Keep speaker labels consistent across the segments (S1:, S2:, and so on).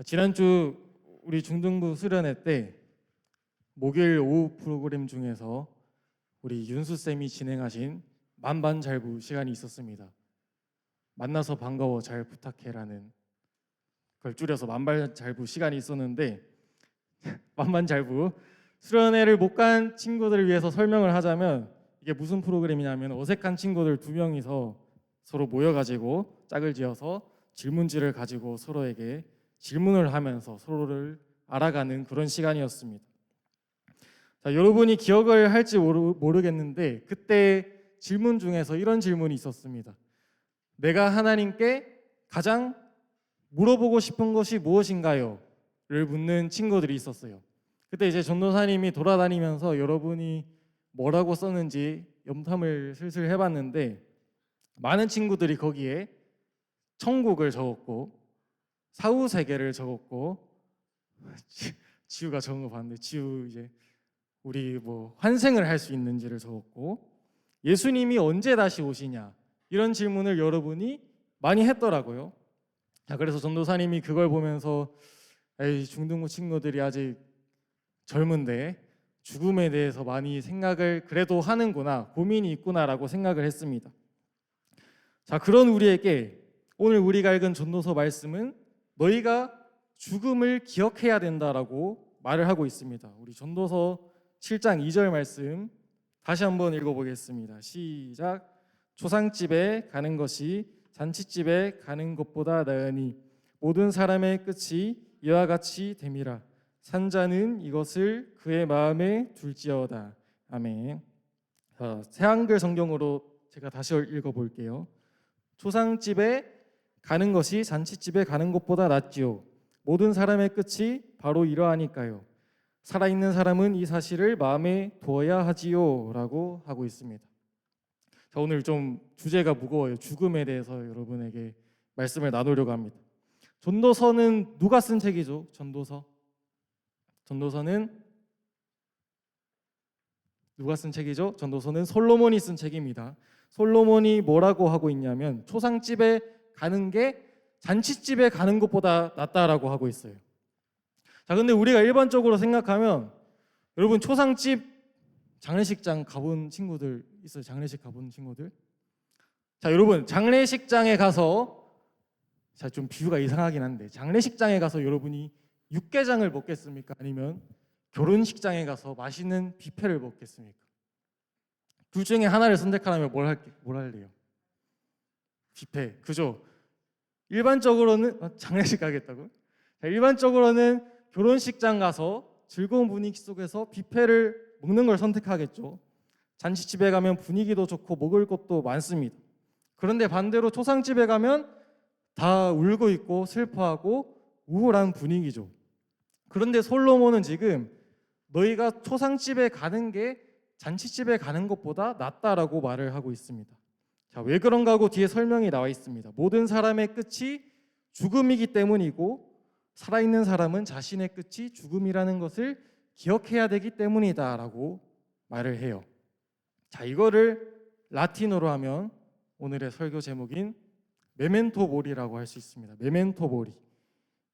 S1: 지난주 우리 중등부 수련회 때 목요일 오후 프로그램 중에서 우리 윤수 쌤이 진행하신 만반잘부 시간이 있었습니다. 만나서 반가워 잘 부탁해라는 걸 줄여서 만반잘부 시간이 있었는데 만반잘부 수련회를 못 간 친구들을 위해서 설명을 하자면 이게 무슨 프로그램이냐면 어색한 친구들 두 명이서 서로 모여가지고 짝을 지어서 질문지를 가지고 서로에게 질문을 하면서 서로를 알아가는 그런 시간이었습니다. 자, 여러분이 기억을 할지 모르겠는데 그때 질문 중에서 이런 질문이 있었습니다. 내가 하나님께 가장 물어보고 싶은 것이 무엇인가요? 를 묻는 친구들이 있었어요. 그때 이제 전도사님이 돌아다니면서 여러분이 뭐라고 썼는지 염탐을 슬슬 해봤는데 많은 친구들이 거기에 천국을 적었고 사후세계를 적었고 지우가 적은 거 봤는데 지우 이제 우리 뭐 환생을 할 수 있는지를 적었고 예수님이 언제 다시 오시냐 이런 질문을 여러분이 많이 했더라고요. 그래서 전도사님이 그걸 보면서 에이 중등부 친구들이 아직 젊은데 죽음에 대해서 많이 생각을 그래도 하는구나 고민이 있구나라고 생각을 했습니다. 자, 그런 우리에게 오늘 우리가 읽은 전도서 말씀은 너희가 죽음을 기억해야 된다라고 말을 하고 있습니다. 우리 전도서 7장 2절 말씀 다시 한번 읽어보겠습니다. 시작. 초상집에 가는 것이 잔치집에 가는 것보다 나으니 모든 사람의 끝이 이와 같이 됨이라. 산자는 이것을 그의 마음에 둘지어다. 아멘. 새한글 성경으로 제가 다시 읽어볼게요. 초상집에 가는 것이 잔치집에 가는 것보다 낫지요. 모든 사람의 끝이 바로 이러하니까요. 살아있는 사람은 이 사실을 마음에 두어야 하지요 라고 하고 있습니다. 자, 오늘 좀 주제가 무거워요. 죽음에 대해서 여러분에게 말씀을 나누려고 합니다. 전도서는 누가 쓴 책이죠? 전도서는 누가 쓴 책이죠? 전도서는 솔로몬이 쓴 책입니다. 솔로몬이 뭐라고 하고 있냐면 초상집에 가는 게 잔치집에 가는 것보다 낫다라고 하고 있어요. 자, 근데 우리가 일반적으로 생각하면 여러분 초상집 장례식장 가본 친구들 있어요? 장례식 가본 친구들? 자, 여러분 장례식장에 가서 자, 좀 비유가 이상하긴 한데 장례식장에 가서 여러분이 육개장을 먹겠습니까? 아니면 결혼식장에 가서 맛있는 뷔페를 먹겠습니까? 둘 중에 하나를 선택하라면 뭘 할래요? 뷔페, 그죠? 일반적으로는 장례식 가겠다고요? 자, 일반적으로는 결혼식장 가서 즐거운 분위기 속에서 뷔페를 먹는 걸 선택하겠죠. 잔치집에 가면 분위기도 좋고 먹을 것도 많습니다. 그런데 반대로 초상집에 가면 다 울고 있고 슬퍼하고 우울한 분위기죠. 그런데 솔로몬은 지금 너희가 초상집에 가는 게 잔치집에 가는 것보다 낫다라고 말을 하고 있습니다. 자, 왜 그런가 하고 뒤에 설명이 나와 있습니다. 모든 사람의 끝이 죽음이기 때문이고 살아있는 사람은 자신의 끝이 죽음이라는 것을 기억해야 되기 때문이다라고 말을 해요. 자, 이거를 라틴어로 하면 오늘의 설교 제목인 메멘토 모리라고 할 수 있습니다. 메멘토 모리.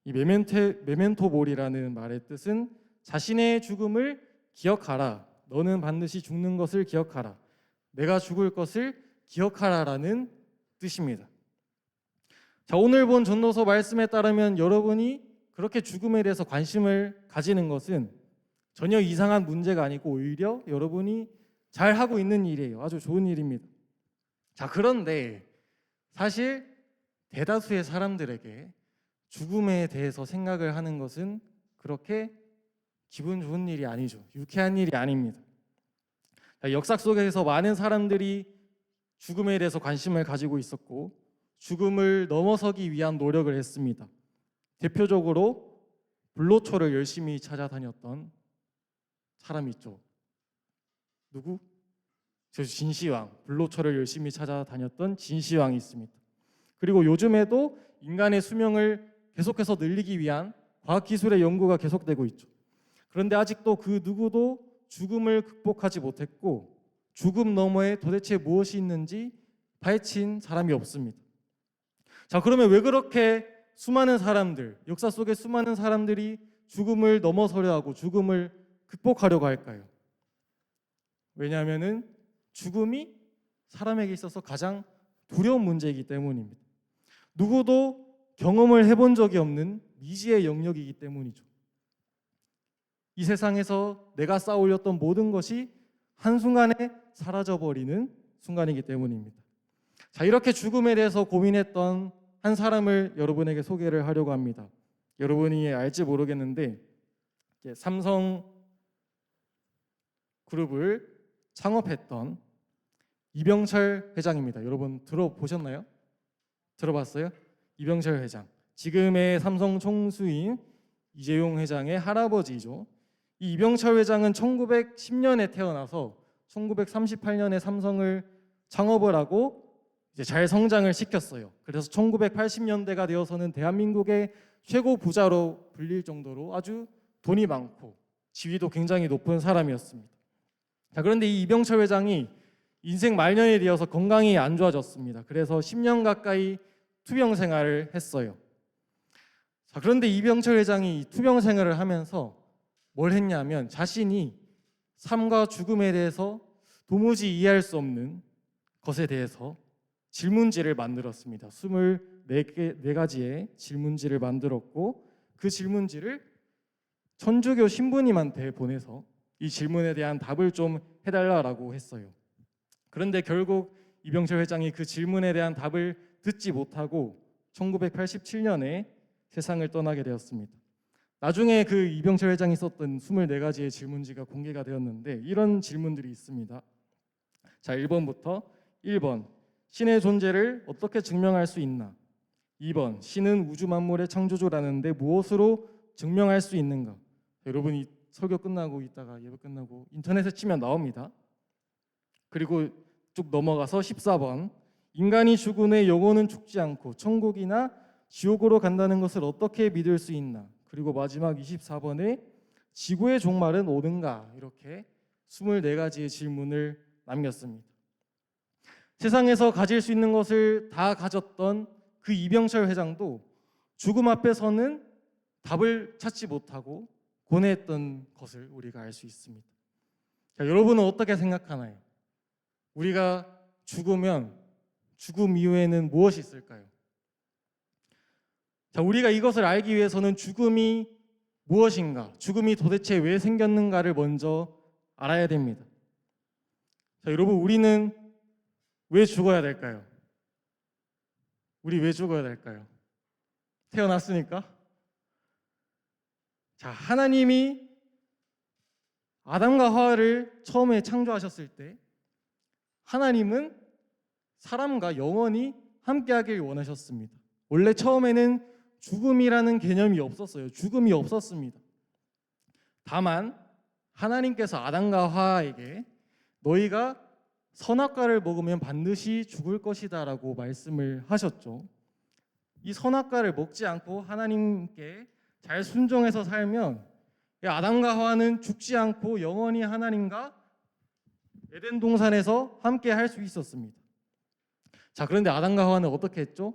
S1: 이 메멘토 모리라는 말의 뜻은 자신의 죽음을 기억하라. 너는 반드시 죽는 것을 기억하라. 내가 죽을 것을 기억하라라는 뜻입니다. 자, 오늘 본 전도서 말씀에 따르면 여러분이 그렇게 죽음에 대해서 관심을 가지는 것은 전혀 이상한 문제가 아니고 오히려 여러분이 잘 하고 있는 일이에요. 아주 좋은 일입니다. 자, 그런데 사실 대다수의 사람들에게 죽음에 대해서 생각을 하는 것은 그렇게 기분 좋은 일이 아니죠. 유쾌한 일이 아닙니다. 자, 역사 속에서 많은 사람들이 죽음에 대해서 관심을 가지고 있었고 죽음을 넘어서기 위한 노력을 했습니다. 대표적으로 불로초를 열심히 찾아다녔던 사람이 있죠. 누구? 저 진시황. 불로초를 열심히 찾아다녔던 진시황이 있습니다. 그리고 요즘에도 인간의 수명을 계속해서 늘리기 위한 과학기술의 연구가 계속되고 있죠. 그런데 아직도 그 누구도 죽음을 극복하지 못했고 죽음 너머에 도대체 무엇이 있는지 파헤친 사람이 없습니다. 자, 그러면 왜 그렇게 수많은 사람들, 역사 속에 수많은 사람들이 죽음을 넘어서려 하고 죽음을 극복하려고 할까요? 왜냐하면은 죽음이 사람에게 있어서 가장 두려운 문제이기 때문입니다. 누구도 경험을 해본 적이 없는 미지의 영역이기 때문이죠. 이 세상에서 내가 쌓아올렸던 모든 것이 한순간에 사라져버리는 순간이기 때문입니다. 자, 이렇게 죽음에 대해서 고민했던 한 사람을 여러분에게 소개를 하려고 합니다. 여러분이 알지 모르겠는데 삼성 그룹을 창업했던 이병철 회장입니다. 여러분 들어보셨나요? 들어봤어요? 이병철 회장. 지금의 삼성 총수인 이재용 회장의 할아버지죠. 이 이병철 회장은 1910년에 태어나서 1938년에 삼성을 창업을 하고 이제 잘 성장을 시켰어요. 그래서 1980년대가 되어서는 대한민국의 최고 부자로 불릴 정도로 아주 돈이 많고 지위도 굉장히 높은 사람이었습니다. 자, 그런데 이 이병철 회장이 인생 말년이 되어서 건강이 안 좋아졌습니다. 그래서 10년 가까이 투병 생활을 했어요. 자, 그런데 이병철 회장이 투병 생활을 하면서 뭘 했냐면 자신이 삶과 죽음에 대해서 도무지 이해할 수 없는 것에 대해서 질문지를 만들었습니다. 24가지의 질문지를 만들었고 그 질문지를 천주교 신부님한테 보내서 이 질문에 대한 답을 좀 해달라고 했어요. 그런데 결국 이병철 회장이 그 질문에 대한 답을 듣지 못하고 1987년에 세상을 떠나게 되었습니다. 나중에 그 이병철 회장이 썼던 24가지의 질문지가 공개가 되었는데 이런 질문들이 있습니다. 자, 1번부터 1번. 신의 존재를 어떻게 증명할 수 있나? 2번. 신은 우주 만물의 창조주라는데 무엇으로 증명할 수 있는가? 여러분이 설교 끝나고 있다가 예배 끝나고 인터넷에 치면 나옵니다. 그리고 쭉 넘어가서 14번. 인간이 죽은 후에 영혼은 죽지 않고 천국이나 지옥으로 간다는 것을 어떻게 믿을 수 있나? 그리고 마지막 24번에 지구의 종말은 오는가? 이렇게 24가지의 질문을 남겼습니다. 세상에서 가질 수 있는 것을 다 가졌던 그 이병철 회장도 죽음 앞에서는 답을 찾지 못하고 고뇌했던 것을 우리가 알 수 있습니다. 자, 여러분은 어떻게 생각하나요? 우리가 죽으면 죽음 이후에는 무엇이 있을까요? 자, 우리가 이것을 알기 위해서는 죽음이 무엇인가, 죽음이 도대체 왜 생겼는가를 먼저 알아야 됩니다. 자, 여러분, 우리는 왜 죽어야 될까요? 우리 왜 죽어야 될까요? 태어났으니까? 자, 하나님이 아담과 하와를 처음에 창조하셨을 때 하나님은 사람과 영원히 함께하길 원하셨습니다. 원래 처음에는 죽음이라는 개념이 없었어요. 죽음이 없었습니다. 다만 하나님께서 아담과 하와에게 너희가 선악과를 먹으면 반드시 죽을 것이다 라고 말씀을 하셨죠. 이 선악과를 먹지 않고 하나님께 잘 순종해서 살면 아담과 하와는 죽지 않고 영원히 하나님과 에덴 동산에서 함께 할 수 있었습니다. 자, 그런데 아담과 하와는 어떻게 했죠?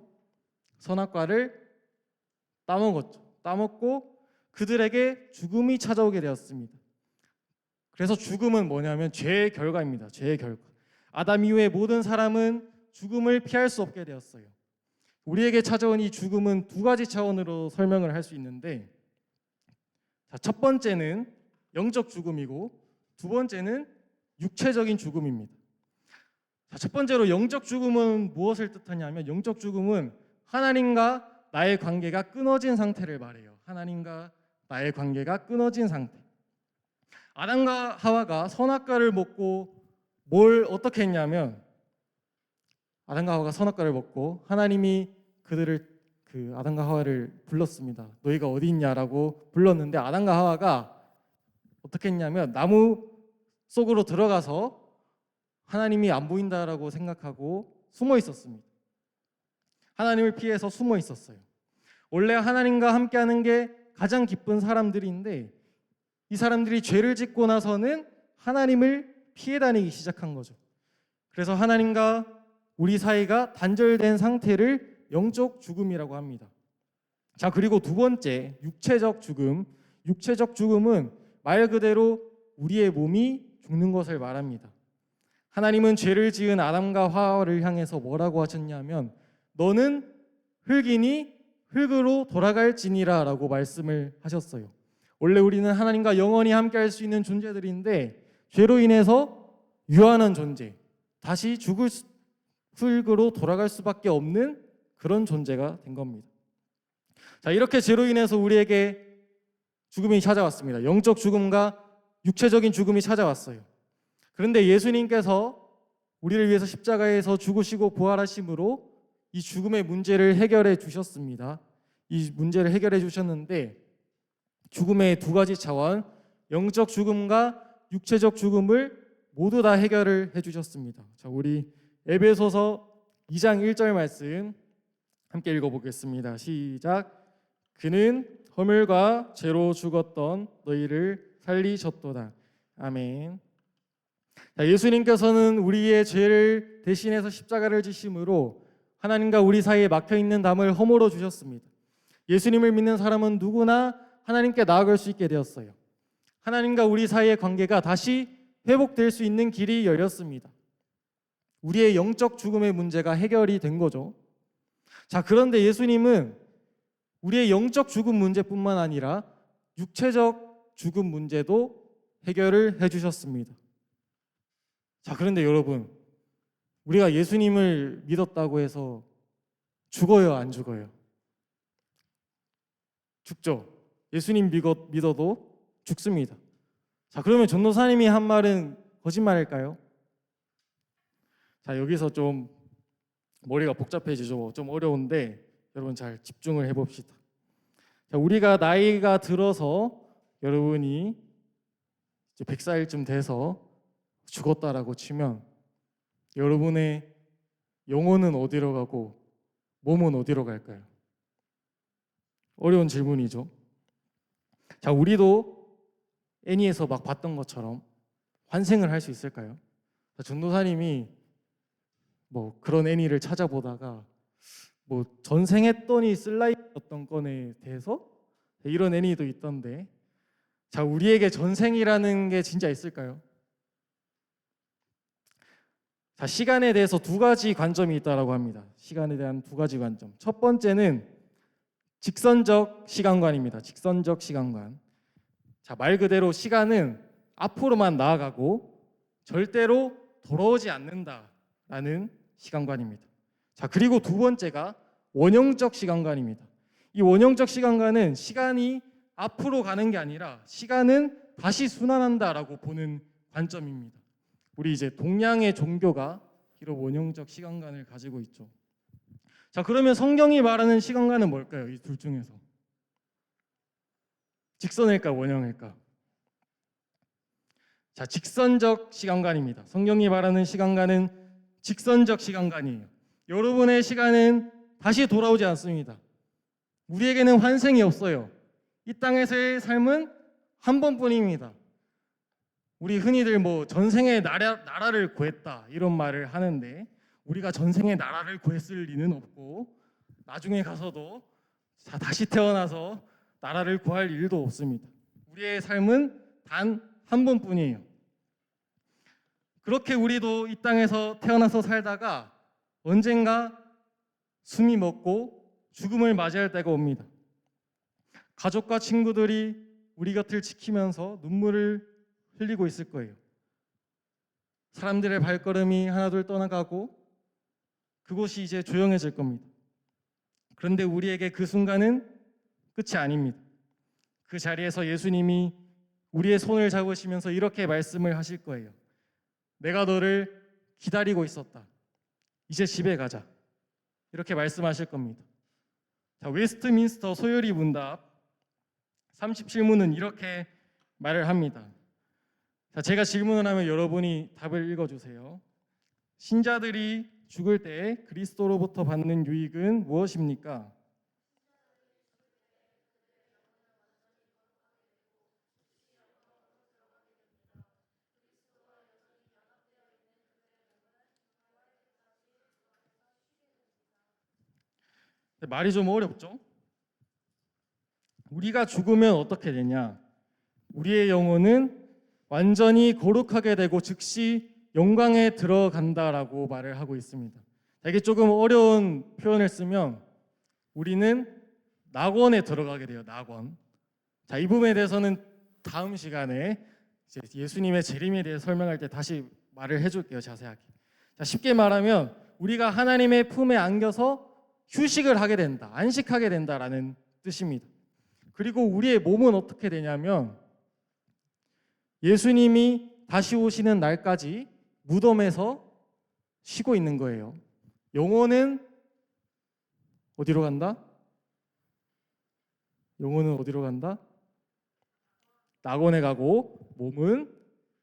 S1: 선악과를 따먹었죠. 따먹고 그들에게 죽음이 찾아오게 되었습니다. 그래서 죽음은 뭐냐면 죄의 결과입니다. 죄의 결과. 아담 이후에 모든 사람은 죽음을 피할 수 없게 되었어요. 우리에게 찾아온 이 죽음은 두 가지 차원으로 설명을 할 수 있는데, 자, 첫 번째는 영적 죽음이고 두 번째는 육체적인 죽음입니다. 자, 첫 번째로 영적 죽음은 무엇을 뜻하냐면 영적 죽음은 하나님과 나의 관계가 끊어진 상태를 말해요. 하나님과 나의 관계가 끊어진 상태. 아담과 하와가 선악과를 먹고 뭘 어떻게 했냐면 아담과 하와가 선악과를 먹고 하나님이 그들을 아담과 하와를 불렀습니다. 너희가 어디 있냐라고 불렀는데 아담과 하와가 어떻게 했냐면 나무 속으로 들어가서 하나님이 안 보인다라고 생각하고 숨어 있었습니다. 하나님을 피해서 숨어 있었어요. 원래 하나님과 함께하는 게 가장 기쁜 사람들인데 이 사람들이 죄를 짓고 나서는 하나님을 피해 다니기 시작한 거죠. 그래서 하나님과 우리 사이가 단절된 상태를 영적 죽음이라고 합니다. 자, 그리고 두 번째, 육체적 죽음. 육체적 죽음은 말 그대로 우리의 몸이 죽는 것을 말합니다. 하나님은 죄를 지은 아담과 하와를 향해서 뭐라고 하셨냐면 너는 흙이니 흙으로 돌아갈지니라 라고 말씀을 하셨어요. 원래 우리는 하나님과 영원히 함께할 수 있는 존재들인데 죄로 인해서 유한한 존재, 다시 죽을 흙으로 돌아갈 수밖에 없는 그런 존재가 된 겁니다. 자, 이렇게 죄로 인해서 우리에게 죽음이 찾아왔습니다. 영적 죽음과 육체적인 죽음이 찾아왔어요. 그런데 예수님께서 우리를 위해서 십자가에서 죽으시고 부활하심으로 이 죽음의 문제를 해결해 주셨습니다. 이 문제를 해결해 주셨는데 죽음의 두 가지 차원, 영적 죽음과 육체적 죽음을 모두 다 해결을 해 주셨습니다. 자, 우리 에베소서 2장 1절 말씀 함께 읽어보겠습니다. 시작. 그는 허물과 죄로 죽었던 너희를 살리셨도다. 아멘. 자, 예수님께서는 우리의 죄를 대신해서 십자가를 지심으로 하나님과 우리 사이에 막혀있는 담을 허물어 주셨습니다. 예수님을 믿는 사람은 누구나 하나님께 나아갈 수 있게 되었어요. 하나님과 우리 사이의 관계가 다시 회복될 수 있는 길이 열렸습니다. 우리의 영적 죽음의 문제가 해결이 된 거죠. 자, 그런데 예수님은 우리의 영적 죽음 문제뿐만 아니라 육체적 죽음 문제도 해결을 해주셨습니다. 자, 그런데 여러분, 우리가 예수님을 믿었다고 해서 죽어요, 안 죽어요? 죽죠. 예수님 믿어도 죽습니다. 자, 그러면 전도사님이 한 말은 거짓말일까요? 자, 여기서 좀 머리가 복잡해지죠. 좀 어려운데 여러분 잘 집중을 해봅시다. 자, 우리가 나이가 들어서 여러분이 이제 100살쯤 돼서 죽었다라고 치면 여러분의 영혼은 어디로 가고 몸은 어디로 갈까요? 어려운 질문이죠. 자, 우리도 애니에서 막 봤던 것처럼 환생을 할 수 있을까요? 자, 전도사님이 뭐 그런 애니를 찾아보다가 뭐 전생했더니 슬라임이었던 건에 대해서 이런 애니도 있던데, 자, 우리에게 전생이라는 게 진짜 있을까요? 자, 시간에 대해서 두 가지 관점이 있다라고 합니다. 시간에 대한 두 가지 관점. 첫 번째는 직선적 시간관입니다. 직선적 시간관. 자, 말 그대로 시간은 앞으로만 나아가고 절대로 돌아오지 않는다라는 시간관입니다. 자, 그리고 두 번째가 원형적 시간관입니다. 이 원형적 시간관은 시간이 앞으로 가는 게 아니라 시간은 다시 순환한다라고 보는 관점입니다. 우리 이제 동양의 종교가 이런 원형적 시간관을 가지고 있죠. 자, 그러면 성경이 말하는 시간관은 뭘까요? 이 둘 중에서 직선일까 원형일까? 자, 직선적 시간관입니다. 성경이 말하는 시간관은 직선적 시간관이에요. 여러분의 시간은 다시 돌아오지 않습니다. 우리에게는 환생이 없어요. 이 땅에서의 삶은 한 번뿐입니다. 우리 흔히들 뭐 전생에 나라를 구했다 이런 말을 하는데 우리가 전생에 나라를 구했을 리는 없고 나중에 가서도 다시 태어나서 나라를 구할 일도 없습니다. 우리의 삶은 단 한 번뿐이에요. 그렇게 우리도 이 땅에서 태어나서 살다가 언젠가 숨이 멎고 죽음을 맞이할 때가 옵니다. 가족과 친구들이 우리 곁을 지키면서 눈물을 흘리고 있을 거예요. 사람들의 발걸음이 하나둘 떠나가고 그곳이 이제 조용해질 겁니다. 그런데 우리에게 그 순간은 끝이 아닙니다. 그 자리에서 예수님이 우리의 손을 잡으시면서 이렇게 말씀을 하실 거예요. 내가 너를 기다리고 있었다. 이제 집에 가자. 이렇게 말씀하실 겁니다. 자, 웨스트민스터 소요리 문답 37문은 이렇게 말을 합니다. 자, 제가 질문을 하면 여러분이 답을 읽어주세요. 신자들이 죽을 때 그리스도로부터 받는 유익은 무엇입니까? 말이 좀 어렵죠? 우리가 죽으면 어떻게 되냐? 우리의 영혼은 완전히 거룩하게 되고 즉시 영광에 들어간다라고 말을 하고 있습니다. 이게 조금 어려운 표현을 쓰면 우리는 낙원에 들어가게 돼요. 낙원. 자, 이 부분에 대해서는 다음 시간에 이제 예수님의 재림에 대해 설명할 때 다시 말을 해줄게요. 자세하게. 자, 쉽게 말하면 우리가 하나님의 품에 안겨서 휴식을 하게 된다, 안식하게 된다라는 뜻입니다. 그리고 우리의 몸은 어떻게 되냐면 예수님이 다시 오시는 날까지 무덤에서 쉬고 있는 거예요. 영혼은 어디로 간다? 영혼은 어디로 간다? 낙원에 가고 몸은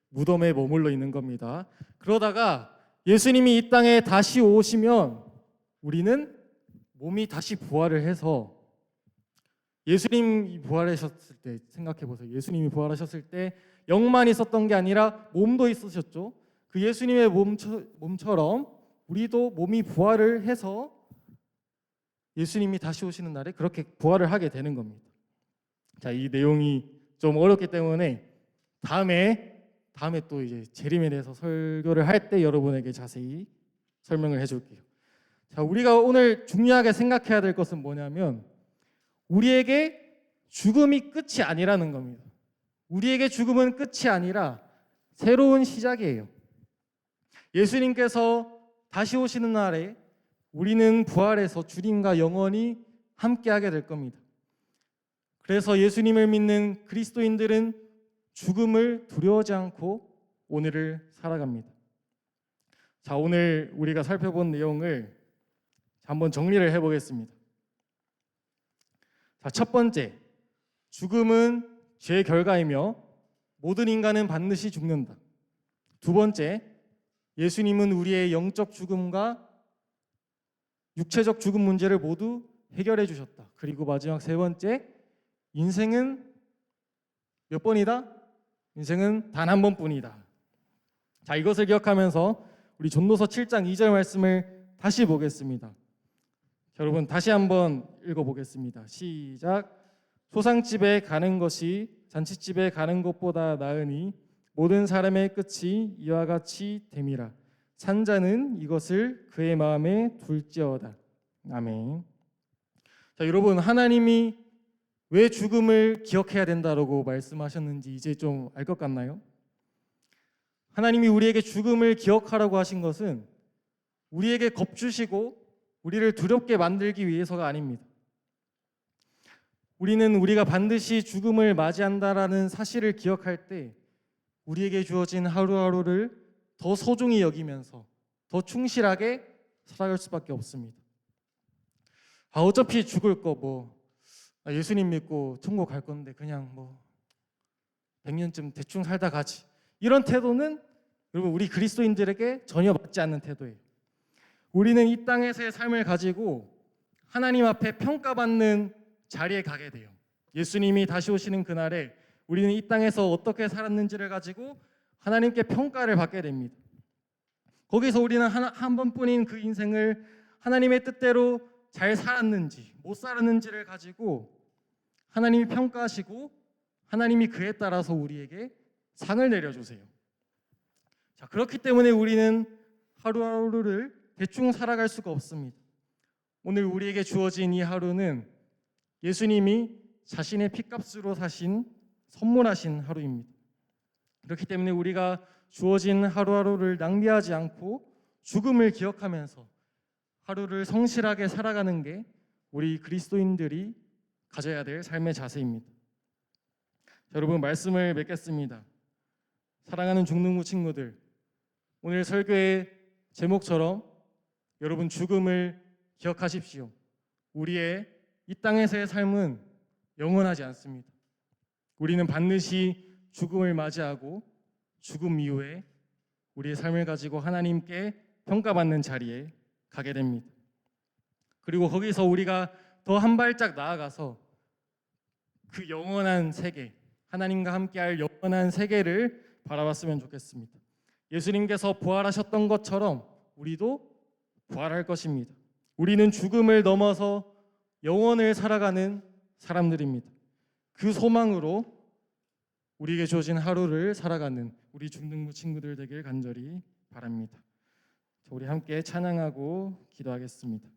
S1: 무덤에 머물러 있는 겁니다. 그러다가 예수님이 이 땅에 다시 오시면 우리는 몸이 다시 부활을 해서 예수님이 부활하셨을 때 생각해 보세요. 예수님이 부활하셨을 때 영만 있었던 게 아니라 몸도 있으셨죠. 그 예수님의 몸처럼 우리도 몸이 부활을 해서 예수님이 다시 오시는 날에 그렇게 부활을 하게 되는 겁니다. 자, 이 내용이 좀 어렵기 때문에 다음에 또 이제 재림에 대해서 설교를 할 때 여러분에게 자세히 설명을 해줄게요. 자, 우리가 오늘 중요하게 생각해야 될 것은 뭐냐면 우리에게 죽음이 끝이 아니라는 겁니다. 우리에게 죽음은 끝이 아니라 새로운 시작이에요. 예수님께서 다시 오시는 날에 우리는 부활해서 주님과 영원히 함께하게 될 겁니다. 그래서 예수님을 믿는 그리스도인들은 죽음을 두려워하지 않고 오늘을 살아갑니다. 자, 오늘 우리가 살펴본 내용을 한번 정리를 해보겠습니다. 자, 첫 번째, 죽음은 죄의 결과이며 모든 인간은 반드시 죽는다. 두 번째, 예수님은 우리의 영적 죽음과 육체적 죽음 문제를 모두 해결해 주셨다. 그리고 마지막 세 번째, 인생은 몇 번이다? 인생은 단 한 번뿐이다. 자, 이것을 기억하면서 우리 전도서 7장 2절 말씀을 다시 보겠습니다. 여러분 다시 한번 읽어보겠습니다. 시작. 소상집에 가는 것이 잔치집에 가는 것보다 나으니 모든 사람의 끝이 이와 같이 됨이라. 산자는 이것을 그의 마음에 둘지어다. 아멘. 자, 여러분 하나님이 왜 죽음을 기억해야 된다라고 말씀하셨는지 이제 좀 알 것 같나요? 하나님이 우리에게 죽음을 기억하라고 하신 것은 우리에게 겁주시고 우리를 두렵게 만들기 위해서가 아닙니다. 우리가 반드시 죽음을 맞이한다라는 사실을 기억할 때 우리에게 주어진 하루하루를 더 소중히 여기면서 더 충실하게 살아갈 수밖에 없습니다. 어차피 죽을 거 예수님 믿고 천국 갈 건데 그냥 100년쯤 대충 살다 가지. 이런 태도는 여러분 우리 그리스도인들에게 전혀 맞지 않는 태도예요. 우리는 이 땅에서의 삶을 가지고 하나님 앞에 평가받는 자리에 가게 돼요. 예수님이 다시 오시는 그날에 우리는 이 땅에서 어떻게 살았는지를 가지고 하나님께 평가를 받게 됩니다. 거기서 우리는 한 번뿐인 그 인생을 하나님의 뜻대로 잘 살았는지 못 살았는지를 가지고 하나님이 평가하시고 하나님이 그에 따라서 우리에게 상을 내려주세요. 자, 그렇기 때문에 우리는 하루하루를 대충 살아갈 수가 없습니다. 오늘 우리에게 주어진 이 하루는 예수님이 자신의 피값으로 사신 선물하신 하루입니다. 그렇기 때문에 우리가 주어진 하루하루를 낭비하지 않고 죽음을 기억하면서 하루를 성실하게 살아가는 게 우리 그리스도인들이 가져야 될 삶의 자세입니다. 여러분 말씀을 맺겠습니다. 사랑하는 중등부 친구들, 오늘 설교의 제목처럼 여러분 죽음을 기억하십시오. 우리의 이 땅에서의 삶은 영원하지 않습니다. 우리는 반드시 죽음을 맞이하고 죽음 이후에 우리의 삶을 가지고 하나님께 평가받는 자리에 가게 됩니다. 그리고 거기서 우리가 더 한 발짝 나아가서 그 영원한 세계, 하나님과 함께할 영원한 세계를 바라봤으면 좋겠습니다. 예수님께서 부활하셨던 것처럼 우리도 부활할 것입니다. 우리는 죽음을 넘어서 영원을 살아가는 사람들입니다. 그 소망으로 우리에게 주어진 하루를 살아가는 우리 중등부 친구들 되길 간절히 바랍니다. 우리 함께 찬양하고 기도하겠습니다.